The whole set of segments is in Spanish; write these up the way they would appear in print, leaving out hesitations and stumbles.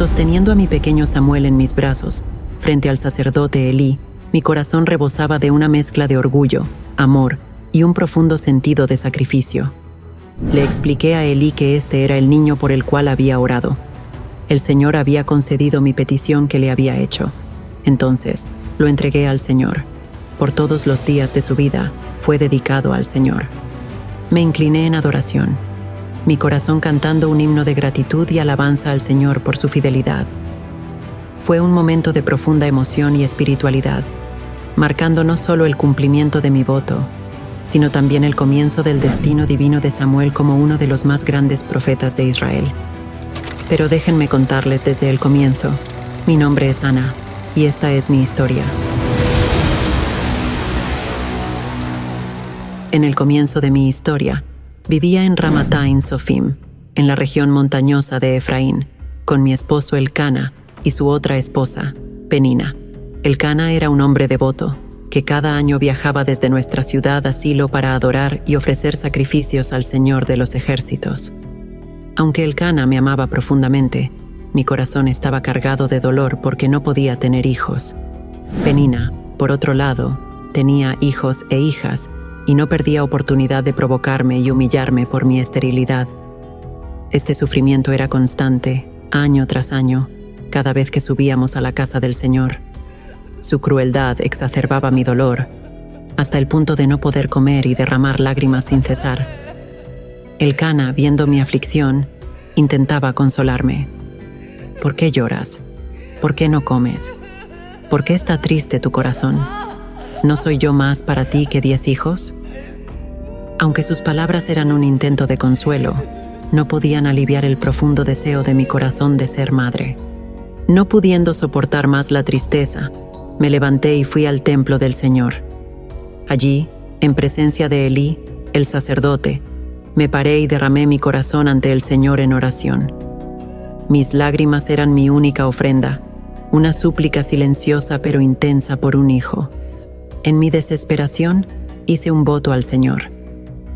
Sosteniendo a mi pequeño Samuel en mis brazos, frente al sacerdote Elí, mi corazón rebosaba de una mezcla de orgullo, amor y un profundo sentido de sacrificio. Le expliqué a Elí que este era el niño por el cual había orado. El Señor había concedido mi petición que le había hecho. Entonces, lo entregué al Señor. Por todos los días de su vida, fue dedicado al Señor. Me incliné en adoración, mi corazón cantando un himno de gratitud y alabanza al Señor por su fidelidad. Fue un momento de profunda emoción y espiritualidad, marcando no solo el cumplimiento de mi voto, sino también el comienzo del destino divino de Samuel como uno de los más grandes profetas de Israel. Pero déjenme contarles desde el comienzo. Mi nombre es Ana, y esta es mi historia. En el comienzo de mi historia, vivía en Ramatain Sofim, en la región montañosa de Efraín, con mi esposo Elcana y su otra esposa, Penina. Elcana era un hombre devoto, que cada año viajaba desde nuestra ciudad a Silo para adorar y ofrecer sacrificios al Señor de los ejércitos. Aunque Elcana me amaba profundamente, mi corazón estaba cargado de dolor porque no podía tener hijos. Penina, por otro lado, tenía hijos e hijas y no perdía oportunidad de provocarme y humillarme por mi esterilidad. Este sufrimiento era constante, año tras año, cada vez que subíamos a la casa del Señor. Su crueldad exacerbaba mi dolor, hasta el punto de no poder comer y derramar lágrimas sin cesar. Elcana, viendo mi aflicción, intentaba consolarme. ¿Por qué lloras? ¿Por qué no comes? ¿Por qué está triste tu corazón? ¿No soy yo más para ti que 10 hijos? Aunque sus palabras eran un intento de consuelo, no podían aliviar el profundo deseo de mi corazón de ser madre. No pudiendo soportar más la tristeza, me levanté y fui al templo del Señor. Allí, en presencia de Elí, el sacerdote, me paré y derramé mi corazón ante el Señor en oración. Mis lágrimas eran mi única ofrenda, una súplica silenciosa pero intensa por un hijo. En mi desesperación, hice un voto al Señor.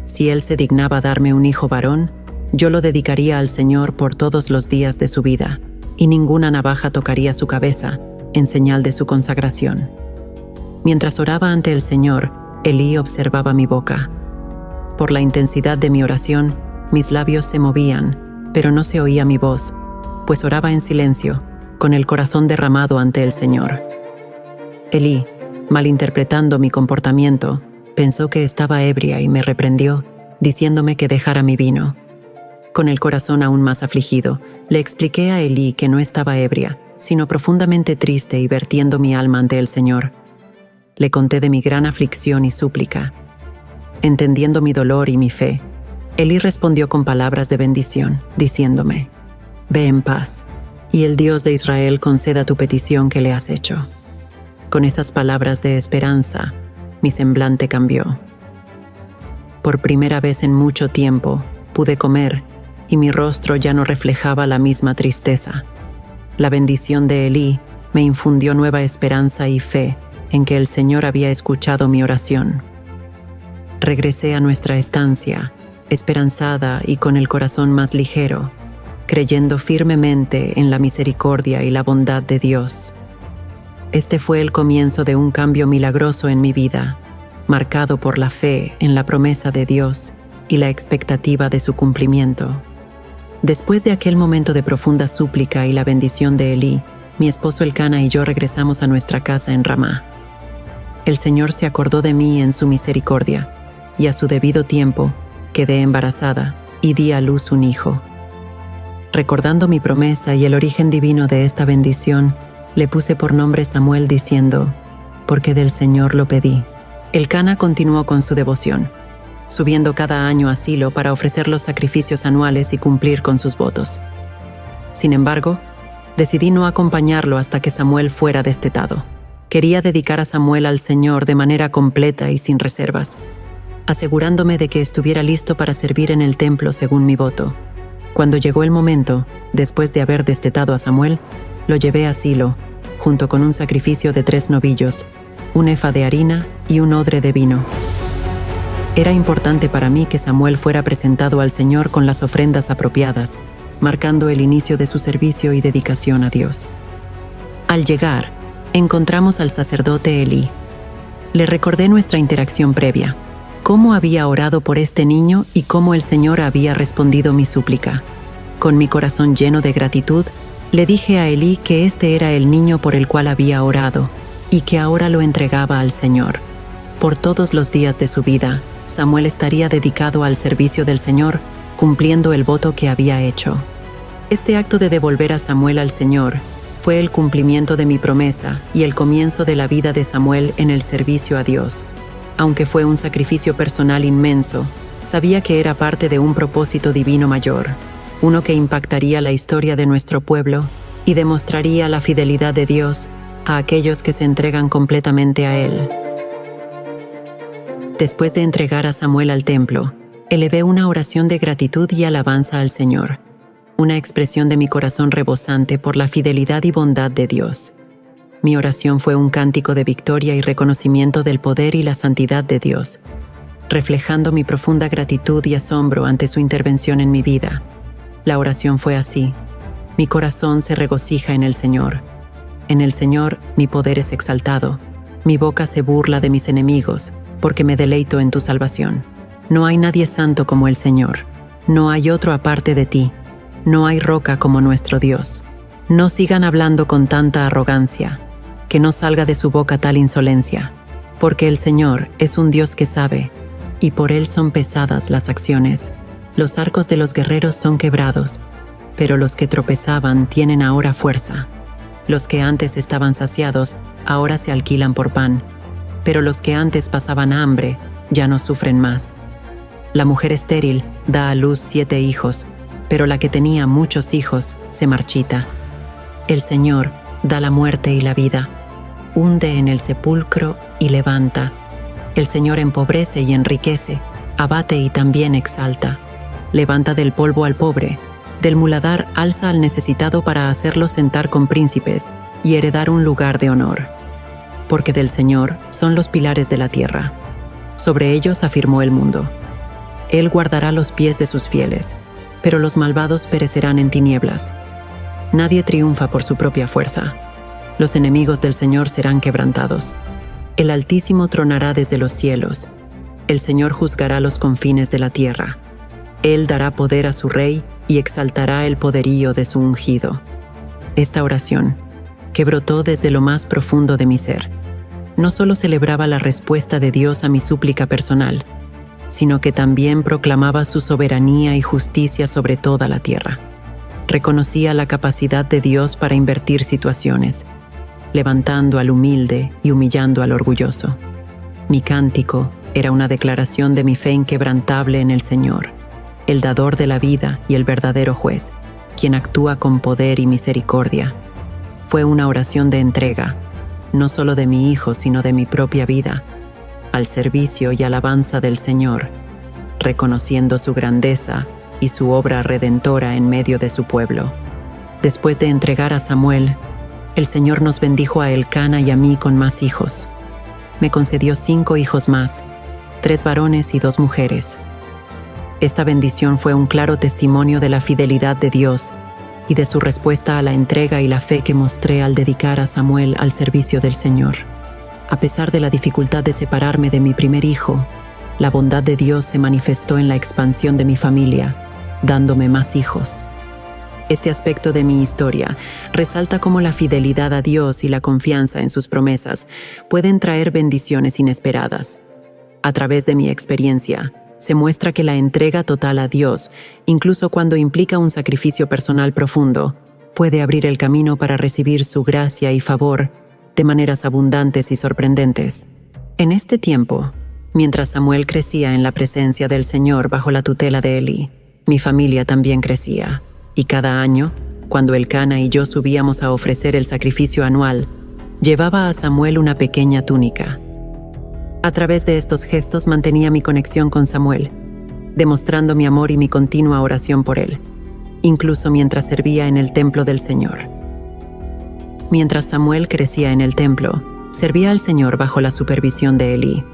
Si Él se dignaba darme un hijo varón, yo lo dedicaría al Señor por todos los días de su vida, y ninguna navaja tocaría su cabeza, en señal de su consagración. Mientras oraba ante el Señor, Elí observaba mi boca. Por la intensidad de mi oración, mis labios se movían, pero no se oía mi voz, pues oraba en silencio, con el corazón derramado ante el Señor. Elí, malinterpretando mi comportamiento, pensó que estaba ebria y me reprendió, diciéndome que dejara mi vino. Con el corazón aún más afligido, le expliqué a Elí que no estaba ebria, sino profundamente triste y vertiendo mi alma ante el Señor. Le conté de mi gran aflicción y súplica. Entendiendo mi dolor y mi fe, Elí respondió con palabras de bendición, diciéndome: «Ve en paz, y el Dios de Israel conceda tu petición que le has hecho». Con esas palabras de esperanza, mi semblante cambió. Por primera vez en mucho tiempo, pude comer, y mi rostro ya no reflejaba la misma tristeza. La bendición de Elí me infundió nueva esperanza y fe en que el Señor había escuchado mi oración. Regresé a nuestra estancia, esperanzada y con el corazón más ligero, creyendo firmemente en la misericordia y la bondad de Dios. Este fue el comienzo de un cambio milagroso en mi vida, marcado por la fe en la promesa de Dios y la expectativa de su cumplimiento. Después de aquel momento de profunda súplica y la bendición de Elí, mi esposo Elcana y yo regresamos a nuestra casa en Ramá. El Señor se acordó de mí en su misericordia, y a su debido tiempo quedé embarazada y di a luz un hijo. Recordando mi promesa y el origen divino de esta bendición, le puse por nombre Samuel diciendo: «Porque del Señor lo pedí». Elcana continuó con su devoción, subiendo cada año a Silo para ofrecer los sacrificios anuales y cumplir con sus votos. Sin embargo, decidí no acompañarlo hasta que Samuel fuera destetado. Quería dedicar a Samuel al Señor de manera completa y sin reservas, asegurándome de que estuviera listo para servir en el templo según mi voto. Cuando llegó el momento, después de haber destetado a Samuel, lo llevé a Silo, junto con un sacrificio de 3 novillos, un efa de harina y un odre de vino. Era importante para mí que Samuel fuera presentado al Señor con las ofrendas apropiadas, marcando el inicio de su servicio y dedicación a Dios. Al llegar, encontramos al sacerdote Elí. Le recordé nuestra interacción previa, cómo había orado por este niño y cómo el Señor había respondido mi súplica. Con mi corazón lleno de gratitud, le dije a Elí que este era el niño por el cual había orado y que ahora lo entregaba al Señor. Por todos los días de su vida, Samuel estaría dedicado al servicio del Señor, cumpliendo el voto que había hecho. Este acto de devolver a Samuel al Señor fue el cumplimiento de mi promesa y el comienzo de la vida de Samuel en el servicio a Dios. Aunque fue un sacrificio personal inmenso, sabía que era parte de un propósito divino mayor, uno que impactaría la historia de nuestro pueblo y demostraría la fidelidad de Dios a aquellos que se entregan completamente a Él. Después de entregar a Samuel al templo, elevé una oración de gratitud y alabanza al Señor, una expresión de mi corazón rebosante por la fidelidad y bondad de Dios. Mi oración fue un cántico de victoria y reconocimiento del poder y la santidad de Dios, reflejando mi profunda gratitud y asombro ante su intervención en mi vida. La oración fue así: mi corazón se regocija en el Señor. En el Señor mi poder es exaltado. Mi boca se burla de mis enemigos, porque me deleito en tu salvación. No hay nadie santo como el Señor. No hay otro aparte de ti. No hay roca como nuestro Dios. No sigan hablando con tanta arrogancia, que no salga de su boca tal insolencia, porque el Señor es un Dios que sabe, y por Él son pesadas las acciones. Los arcos de los guerreros son quebrados, pero los que tropezaban tienen ahora fuerza. Los que antes estaban saciados, ahora se alquilan por pan, pero los que antes pasaban hambre, ya no sufren más. La mujer estéril da a luz 7 hijos, pero la que tenía muchos hijos se marchita. El Señor da la muerte y la vida, hunde en el sepulcro y levanta. El Señor empobrece y enriquece, abate y también exalta. Levanta del polvo al pobre, del muladar alza al necesitado para hacerlo sentar con príncipes y heredar un lugar de honor. Porque del Señor son los pilares de la tierra. Sobre ellos afirmó el mundo. Él guardará los pies de sus fieles, pero los malvados perecerán en tinieblas. Nadie triunfa por su propia fuerza. Los enemigos del Señor serán quebrantados. El Altísimo tronará desde los cielos. El Señor juzgará los confines de la tierra. Él dará poder a su rey y exaltará el poderío de su ungido. Esta oración, que brotó desde lo más profundo de mi ser, no solo celebraba la respuesta de Dios a mi súplica personal, sino que también proclamaba su soberanía y justicia sobre toda la tierra. Reconocía la capacidad de Dios para invertir situaciones, levantando al humilde y humillando al orgulloso. Mi cántico era una declaración de mi fe inquebrantable en el Señor, el dador de la vida y el verdadero juez, quien actúa con poder y misericordia. Fue una oración de entrega, no solo de mi hijo, sino de mi propia vida, al servicio y alabanza del Señor, reconociendo su grandeza y su obra redentora en medio de su pueblo. Después de entregar a Samuel, el Señor nos bendijo a Elcana y a mí con más hijos. Me concedió 5 hijos más, 3 varones y 2 mujeres. Esta bendición fue un claro testimonio de la fidelidad de Dios y de su respuesta a la entrega y la fe que mostré al dedicar a Samuel al servicio del Señor. A pesar de la dificultad de separarme de mi primer hijo, la bondad de Dios se manifestó en la expansión de mi familia, dándome más hijos. Este aspecto de mi historia resalta cómo la fidelidad a Dios y la confianza en sus promesas pueden traer bendiciones inesperadas. A través de mi experiencia, se muestra que la entrega total a Dios, incluso cuando implica un sacrificio personal profundo, puede abrir el camino para recibir su gracia y favor de maneras abundantes y sorprendentes. En este tiempo, mientras Samuel crecía en la presencia del Señor bajo la tutela de Elí, mi familia también crecía, y cada año, cuando Elcana y yo subíamos a ofrecer el sacrificio anual, llevaba a Samuel una pequeña túnica. A través de estos gestos mantenía mi conexión con Samuel, demostrando mi amor y mi continua oración por él, incluso mientras servía en el templo del Señor. Mientras Samuel crecía en el templo, servía al Señor bajo la supervisión de Elí.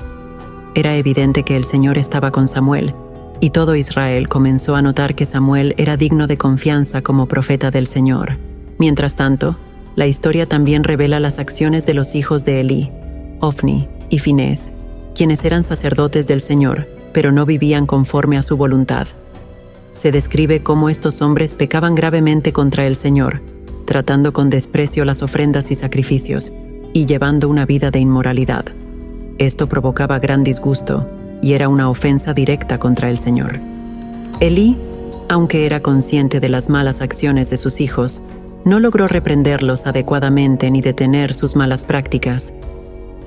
Era evidente que el Señor estaba con Samuel, y todo Israel comenzó a notar que Samuel era digno de confianza como profeta del Señor. Mientras tanto, la historia también revela las acciones de los hijos de Elí, Ofni y Finés, quienes eran sacerdotes del Señor, pero no vivían conforme a su voluntad. Se describe cómo estos hombres pecaban gravemente contra el Señor, tratando con desprecio las ofrendas y sacrificios, y llevando una vida de inmoralidad. Esto provocaba gran disgusto, y era una ofensa directa contra el Señor. Elí, aunque era consciente de las malas acciones de sus hijos, no logró reprenderlos adecuadamente ni detener sus malas prácticas.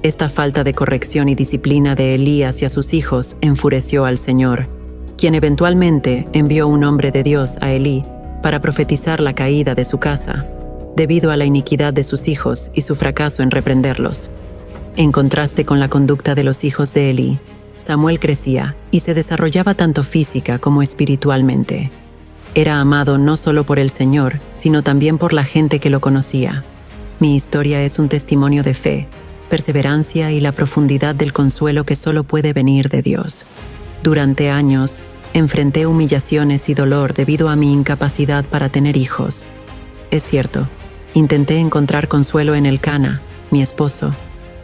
Esta falta de corrección y disciplina de Elí hacia sus hijos enfureció al Señor, quien eventualmente envió un hombre de Dios a Elí para profetizar la caída de su casa, debido a la iniquidad de sus hijos y su fracaso en reprenderlos. En contraste con la conducta de los hijos de Elí, Samuel crecía y se desarrollaba tanto física como espiritualmente. Era amado no solo por el Señor, sino también por la gente que lo conocía. Mi historia es un testimonio de fe, perseverancia y la profundidad del consuelo que solo puede venir de Dios. Durante años, enfrenté humillaciones y dolor debido a mi incapacidad para tener hijos. Es cierto, intenté encontrar consuelo en Elcana, mi esposo,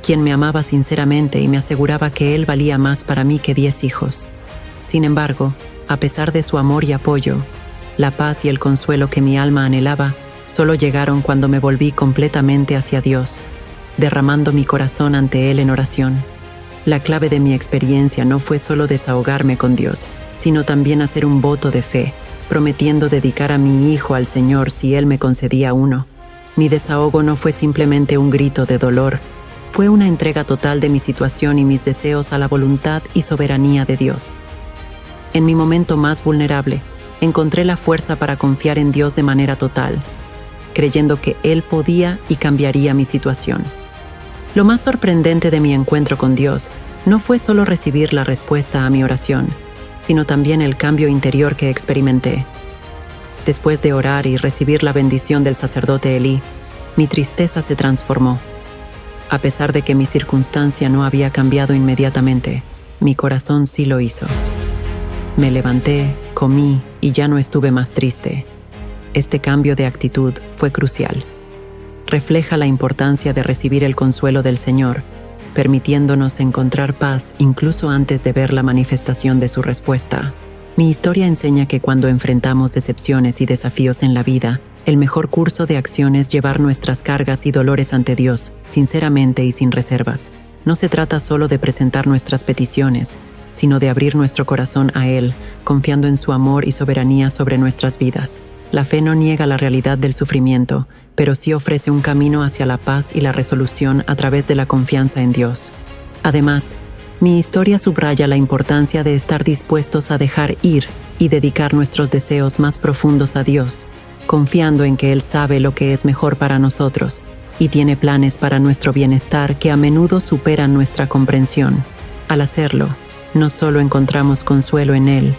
quien me amaba sinceramente y me aseguraba que él valía más para mí que 10 hijos. Sin embargo, a pesar de su amor y apoyo, la paz y el consuelo que mi alma anhelaba solo llegaron cuando me volví completamente hacia Dios, derramando mi corazón ante Él en oración. La clave de mi experiencia no fue solo desahogarme con Dios, sino también hacer un voto de fe, prometiendo dedicar a mi hijo al Señor si Él me concedía uno. Mi desahogo no fue simplemente un grito de dolor, fue una entrega total de mi situación y mis deseos a la voluntad y soberanía de Dios. En mi momento más vulnerable, encontré la fuerza para confiar en Dios de manera total, creyendo que Él podía y cambiaría mi situación. Lo más sorprendente de mi encuentro con Dios no fue solo recibir la respuesta a mi oración, sino también el cambio interior que experimenté. Después de orar y recibir la bendición del sacerdote Elí, mi tristeza se transformó. A pesar de que mi circunstancia no había cambiado inmediatamente, mi corazón sí lo hizo. Me levanté, comí y ya no estuve más triste. Este cambio de actitud fue crucial. Refleja la importancia de recibir el consuelo del Señor, permitiéndonos encontrar paz incluso antes de ver la manifestación de su respuesta. Mi historia enseña que cuando enfrentamos decepciones y desafíos en la vida, el mejor curso de acción es llevar nuestras cargas y dolores ante Dios, sinceramente y sin reservas. No se trata solo de presentar nuestras peticiones, sino de abrir nuestro corazón a Él, confiando en su amor y soberanía sobre nuestras vidas. La fe no niega la realidad del sufrimiento, pero sí ofrece un camino hacia la paz y la resolución a través de la confianza en Dios. Además, mi historia subraya la importancia de estar dispuestos a dejar ir y dedicar nuestros deseos más profundos a Dios, confiando en que Él sabe lo que es mejor para nosotros y tiene planes para nuestro bienestar que a menudo superan nuestra comprensión. Al hacerlo, no solo encontramos consuelo en Él,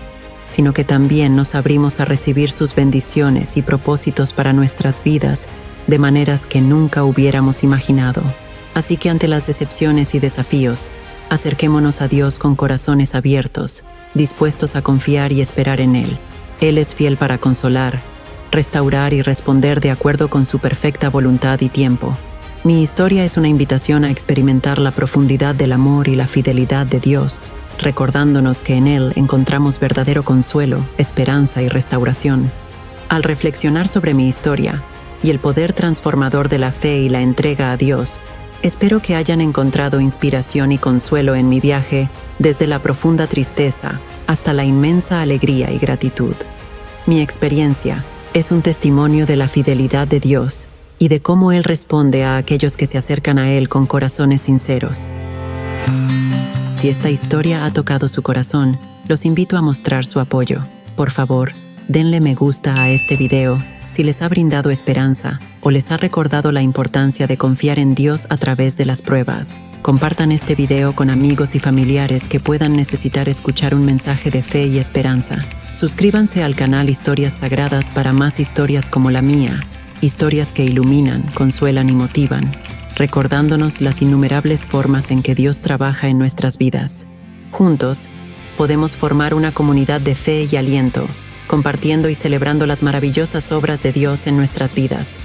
sino que también nos abrimos a recibir sus bendiciones y propósitos para nuestras vidas de maneras que nunca hubiéramos imaginado. Así que ante las decepciones y desafíos, acerquémonos a Dios con corazones abiertos, dispuestos a confiar y esperar en Él. Él es fiel para consolar, restaurar y responder de acuerdo con su perfecta voluntad y tiempo. Mi historia es una invitación a experimentar la profundidad del amor y la fidelidad de Dios, recordándonos que en Él encontramos verdadero consuelo, esperanza y restauración. Al reflexionar sobre mi historia y el poder transformador de la fe y la entrega a Dios, espero que hayan encontrado inspiración y consuelo en mi viaje desde la profunda tristeza hasta la inmensa alegría y gratitud. Mi experiencia es un testimonio de la fidelidad de Dios y de cómo Él responde a aquellos que se acercan a Él con corazones sinceros. Si esta historia ha tocado su corazón, los invito a mostrar su apoyo. Por favor, denle me gusta a este video si les ha brindado esperanza o les ha recordado la importancia de confiar en Dios a través de las pruebas. Compartan este video con amigos y familiares que puedan necesitar escuchar un mensaje de fe y esperanza. Suscríbanse al canal Historias Sagradas para más historias como la mía, historias que iluminan, consuelan y motivan, recordándonos las innumerables formas en que Dios trabaja en nuestras vidas. Juntos, podemos formar una comunidad de fe y aliento, compartiendo y celebrando las maravillosas obras de Dios en nuestras vidas.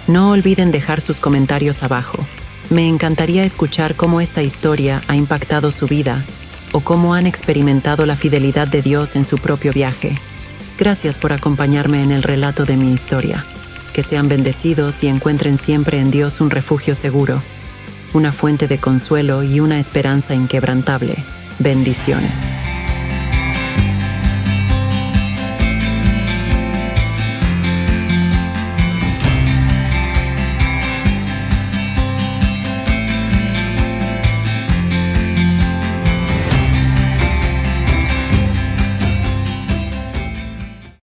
No olviden dejar sus comentarios abajo. Me encantaría escuchar cómo esta historia ha impactado su vida o cómo han experimentado la fidelidad de Dios en su propio viaje. Gracias por acompañarme en el relato de mi historia. Que sean bendecidos y encuentren siempre en Dios un refugio seguro, una fuente de consuelo y una esperanza inquebrantable. Bendiciones.